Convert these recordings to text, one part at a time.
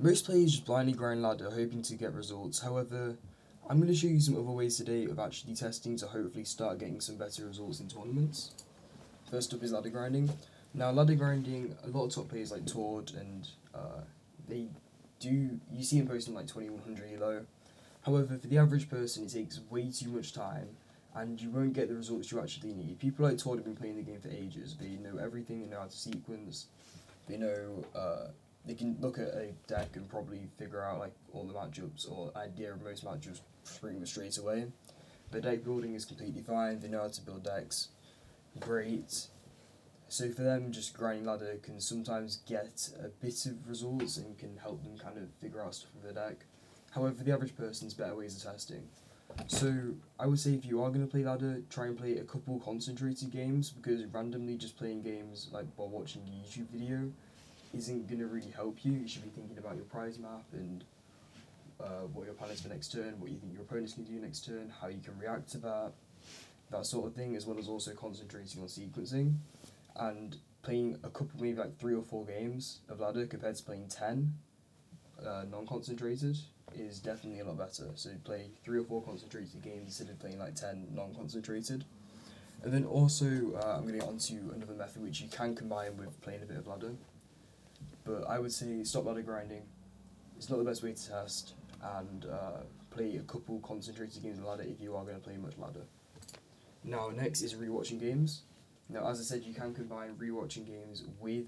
Most players just blindly grind ladder hoping to get results. However, I'm going to show you some other ways today of actually testing to hopefully start getting some better results in tournaments. First up is ladder grinding. Now, ladder grinding, a lot of top players like Tord and they do, you see them posting like 2100 elo. However, for the average person, it takes way too much time and you won't get the results you actually need. People like Tord have been playing the game for ages. They know everything, they know how to sequence, they know they can look at a deck and probably figure out like all the matchups or idea of most matchups pretty much straight away. But deck building is completely fine. They know how to build decks, great. So for them, just grinding ladder can sometimes get a bit of results and can help them kind of figure out stuff with their deck. However, for the average person, there's better ways of testing. So I would say if you are going to play ladder, try and play a couple concentrated games because randomly just playing games like while watching a YouTube video isn't going to really help you. You should be thinking about your prize map and what your plan is for next turn, what you think your opponent's going to do next turn, how you can react to that sort of thing, as well as also concentrating on sequencing and playing a couple, maybe like 3 or 4 games of ladder compared to playing 10 non-concentrated is definitely a lot better. So play 3 or 4 concentrated games instead of playing like 10 non-concentrated. And then also, I'm going to get onto another method which you can combine with playing a bit of ladder. But I would say stop ladder grinding. It's not the best way to test, and play a couple concentrated games of ladder if you are going to play much ladder. Now, next is rewatching games. Now, as I said, you can combine rewatching games with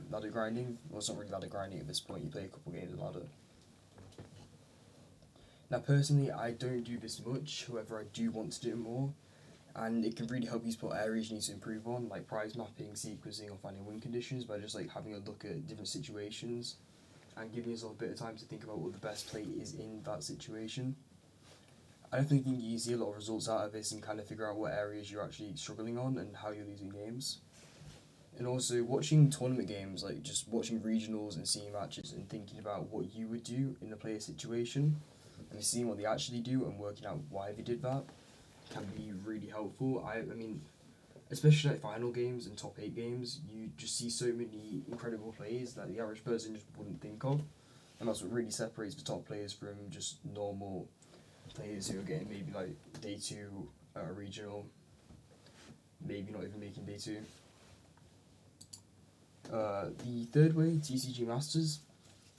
ladder grinding. Well, it's not really ladder grinding at this point, you play a couple games of ladder. Now, personally, I don't do this much, however, I do want to do it more. And it can really help you spot areas you need to improve on, like prize mapping, sequencing, or finding win conditions by just like having a look at different situations and giving yourself a bit of time to think about what the best play is in that situation. I definitely think you see a lot of results out of this and kind of figure out what areas you're actually struggling on and how you're losing games. And also watching tournament games, like just watching regionals and seeing matches and thinking about what you would do in the player situation and seeing what they actually do and working out why they did that can be really helpful. I mean, especially like final games and top 8 games, you just see so many incredible plays that the average person just wouldn't think of. And that's what really separates the top players from just normal players who are getting maybe like day 2 at a regional, maybe not even making day 2. The third way, TCG Masters,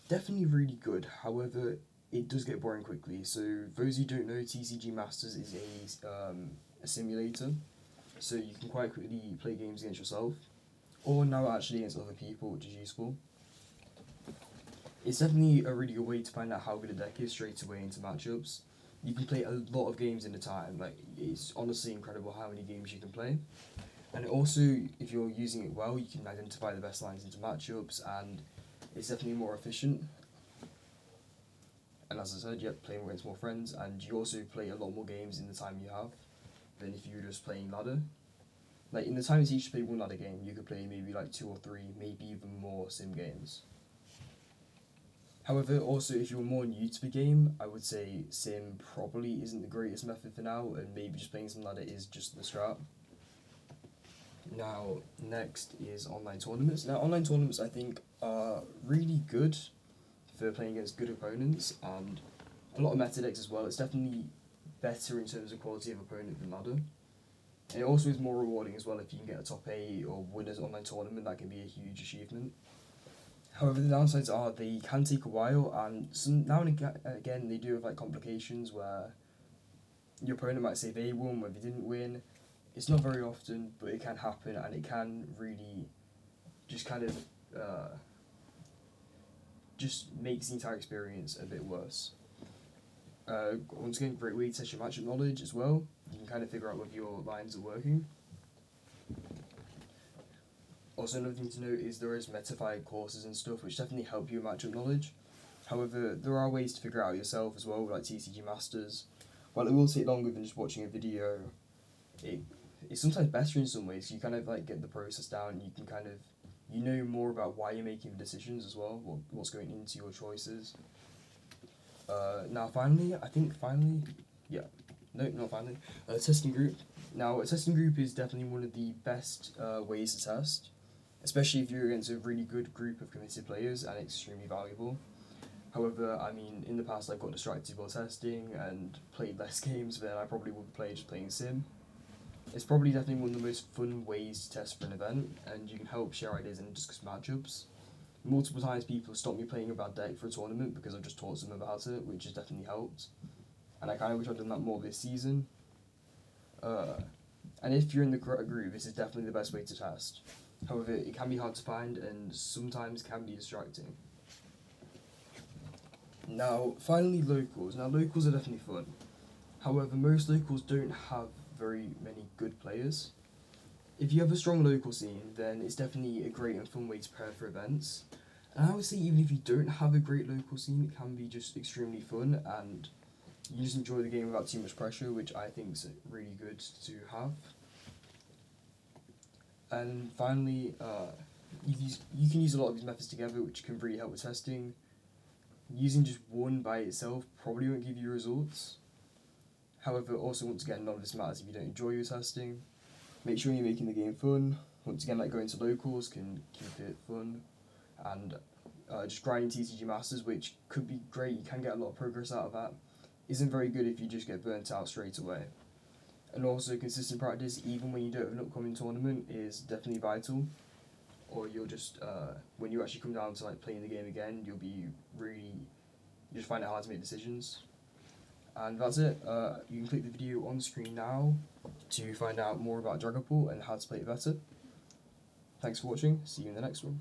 definitely really good. However, it does get boring quickly. So those who don't know, TCG Masters is a simulator. So you can quite quickly play games against yourself, or now actually against other people, which is useful. It's definitely a really good way to find out how good a deck is straight away into matchups. You can play a lot of games in a time. Like, it's honestly incredible how many games you can play. And also, if you're using it well, you can identify the best lines into matchups, and it's definitely more efficient. And as I said, yeah, playing against more friends, and you also play a lot more games in the time you have than if you were just playing ladder. Like, in the time it's each to play one ladder game, you could play maybe like 2 or 3, maybe even more sim games. However, also, if you're more new to the game, I would say sim probably isn't the greatest method for now, and maybe just playing some ladder is just the strat. Now, next is online tournaments. Now, online tournaments I think are really good for playing against good opponents and a lot of meta decks as well. It's definitely better in terms of quality of opponent than ladder. And it also is more rewarding as well if you can get a top 8 or win an online tournament. That can be a huge achievement. However, the downsides are they can take a while, and now and again they do have like complications where your opponent might say they won when they didn't win. It's not very often, but it can happen, and it can really just kind of just makes the entire experience a bit worse. Once again, great way to test your matchup knowledge as well. You can kind of figure out whether your lines are working. Also, another thing to note is there is metafied courses and stuff which definitely help you with matchup knowledge. However, there are ways to figure out yourself as well, like TCG Masters. While it will take longer than just watching a video, it's sometimes better in some ways. You kind of like get the process down, and you can kind of you know more about why you're making the decisions as well, what's going into your choices. Now finally, yeah, no, not finally, testing group. Now, a testing group is definitely one of the best ways to test, especially if you're against a really good group of committed players, and it's extremely valuable. However, I mean, in the past I've got distracted while testing and played less games than I probably would play just playing Sim. It's probably definitely one of the most fun ways to test for an event, and you can help share ideas and discuss matchups. Multiple times people have stopped me playing a bad deck for a tournament because I've just taught them about it, which has definitely helped. And I kind of wish I'd done that more this season. And if you're in the correct group, this is definitely the best way to test. However, it can be hard to find and sometimes can be distracting. Now, finally, locals. Now, locals are definitely fun. However, most locals don't have very many good players. If you have a strong local scene, then it's definitely a great and fun way to prepare for events. And I would say even if you don't have a great local scene, it can be just extremely fun and you just enjoy the game without too much pressure, which I think is really good to have. And finally, you can use a lot of these methods together, which can really help with testing. Using just one by itself probably won't give you results. However, also once again, none of this matters if you don't enjoy your testing. Make sure you're making the game fun. Once again, like going to locals can keep it fun. And just grinding TCG Masters, which could be great, you can get a lot of progress out of that, isn't very good if you just get burnt out straight away. And also consistent practice, even when you don't have an upcoming tournament, is definitely vital. Or you'll just, when you actually come down to like playing the game again, you just find it hard to make decisions. And that's it. You can click the video on screen now to find out more about Dragapult and how to play it better. Thanks for watching. See you in the next one.